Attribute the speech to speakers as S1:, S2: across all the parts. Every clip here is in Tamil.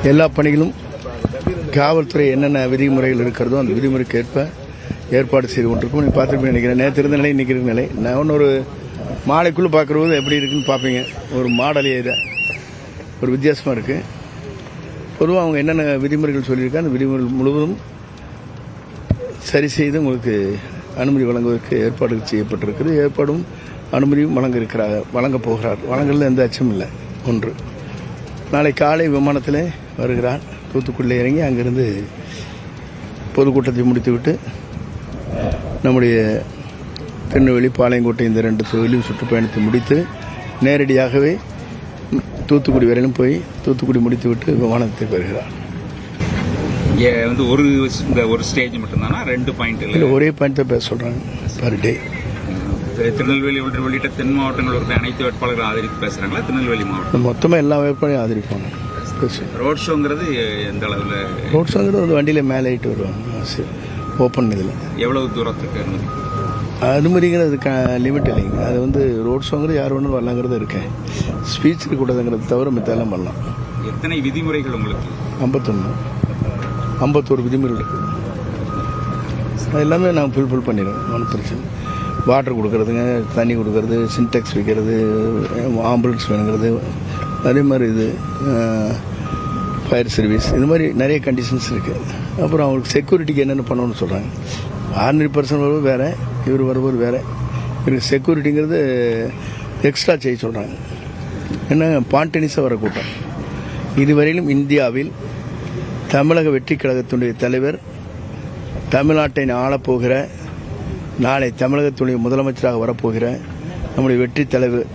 S1: எல்லா பணிகளும் காவல்துறை என்னென்ன விதிமுறைகள் இருக்கிறதோ அந்த விதிமுறைக்கு ஏற்ப ஏற்பாடு செய்து கொண்டிருக்கும். நீங்கள் பார்த்துருப்பீங்க நினைக்கிறேன். நேற்று இருந்த நிலை இன்றைக்கி இருந்த நிலை. நான் ஒன்று மாலைக்குள்ளே பார்க்குறது எப்படி இருக்குன்னு பார்ப்பீங்க. ஒரு மாடலே இதை ஒரு வித்தியாசமாக இருக்குது. பொதுவாக அவங்க என்னென்ன விதிமுறைகள் சொல்லியிருக்காங்க அந்த விதிமுறைகள் முழுவதும் சரி செய்து உங்களுக்கு அனுமதி வழங்குவதற்கு ஏற்பாடுகள் செய்யப்பட்டிருக்கிறது. ஏற்பாடும் அனுமதியும் வழங்கப் போகிறார். வழங்கல எந்த அச்சமும் இல்லை. ஒன்று, நாளை காலை விமானத்தில் வருகிறார். தூத்துக்குடியில் இறங்கி அங்கிருந்து பொதுக்கூட்டத்தை முடித்துவிட்டு நம்முடைய திருநெல்வேலி, பாளையங்கோட்டை இந்த 2 தொகுதியிலும் சுற்றுப்பயணத்தை முடித்து நேரடியாகவே தூத்துக்குடி வரையிலும் போய் தூத்துக்குடி முடித்துவிட்டு விமானத்துக்கு வருகிறார்.
S2: இங்கே வந்து ஒரு ஸ்டேஜ் மட்டும்தானா? 2 பாயிண்ட் இல்லை,
S1: ஒரே பாயிண்ட் தான் பேச சொல்கிறாங்க பர் டே.
S2: திருநெல்வேலி உள்ளிட்ட தென் மாவட்டங்கள் இருக்கிற அனைத்து வேட்பாளர்கள் ஆதரித்து பேசுகிறாங்களா? திருநெல்வேலி மாவட்டம்
S1: மொத்தமாக எல்லா வேட்பாளையும் ஆதரிப்பாங்க.
S2: ரோட் ஷோங்கிறது எந்த அளவில்?
S1: ரோட் ஷோங்கிறது ஒரு வண்டியில் மேலே ஆகிட்டு வருவாங்க. ஓப்பன் இதில்
S2: எவ்வளவு தூரத்துக்கு அனுமதி?
S1: அனுமதிங்கிறது லிமிட் இல்லைங்க. அது வந்து ரோட் ஷோங்கிறது யார் வேணும் வரலாங்கிறது இருக்கேன். ஸ்பீச் இருக்கக்கூடாதுங்கிறது தவிர மித்தெல்லாம் பண்ணலாம்.
S2: எத்தனை விதிமுறைகள் உங்களுக்கு?
S1: 51 விதிமுறைகள் இருக்குது. அது எல்லாமே நாங்கள் ஃபுல் பண்ணிடுவோம். ஒன்றும் பிரச்சனை. வாட்டர் கொடுக்கறதுங்க, தண்ணி கொடுக்கறது, சின்டெக்ஸ் வைக்கிறது, ஆம்புலன்ஸ் வேணுங்கிறது, அதே மாதிரி இது ஃபயர் சர்வீஸ், இது மாதிரி நிறைய கண்டிஷன்ஸ் இருக்குது. அப்புறம் அவங்களுக்கு செக்யூரிட்டிக்கு என்னென்ன பண்ணணும்னு சொல்கிறாங்க. ஆர்டினரி பர்சன் வருவது வேறு, இவர் வருவது வேறு. இவருக்கு செக்யூரிட்டிங்கிறது எக்ஸ்ட்ரா செய்ய சொல்கிறாங்க. என்ன பாண்டனிஸாக வர கூட்டம். இதுவரையிலும் இந்தியாவில் தமிழக வெற்றி கழகத்தினுடைய தலைவர், தமிழ்நாட்டை ஆளப்போகிற, நாளை தமிழகத்துடைய முதலமைச்சராக வரப்போகிற நம்முடைய வெற்றி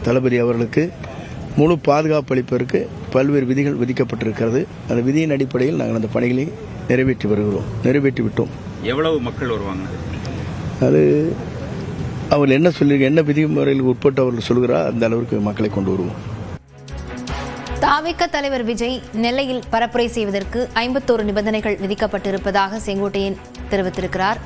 S1: தளபதி அவர்களுக்கு முழு பாதுகாப்பு அளிப்பதற்கு பல்வேறு விதிகள் விதிக்கப்பட்டிருக்கிறது. அந்த விதியின் அடிப்படையில் நாங்கள் அந்த பணிகளை நிறைவேற்றி விட்டோம்.
S2: எவ்வளவு மக்கள் வருவாங்க?
S1: அது அவர் என்ன சொல்லியிருக்க, என்ன விதிமுறைகளுக்கு உட்பட்டு அவர்கள் சொல்கிறார் அந்த அளவிற்கு மக்களை கொண்டு வருவோம்.
S3: தாவேக தலைவர் விஜய் நெல்லையில் பரப்புரை செய்வதற்கு 51 நிபந்தனைகள் விதிக்கப்பட்டிருப்பதாக செங்கோட்டையன் தெரிவித்திருக்கிறார்.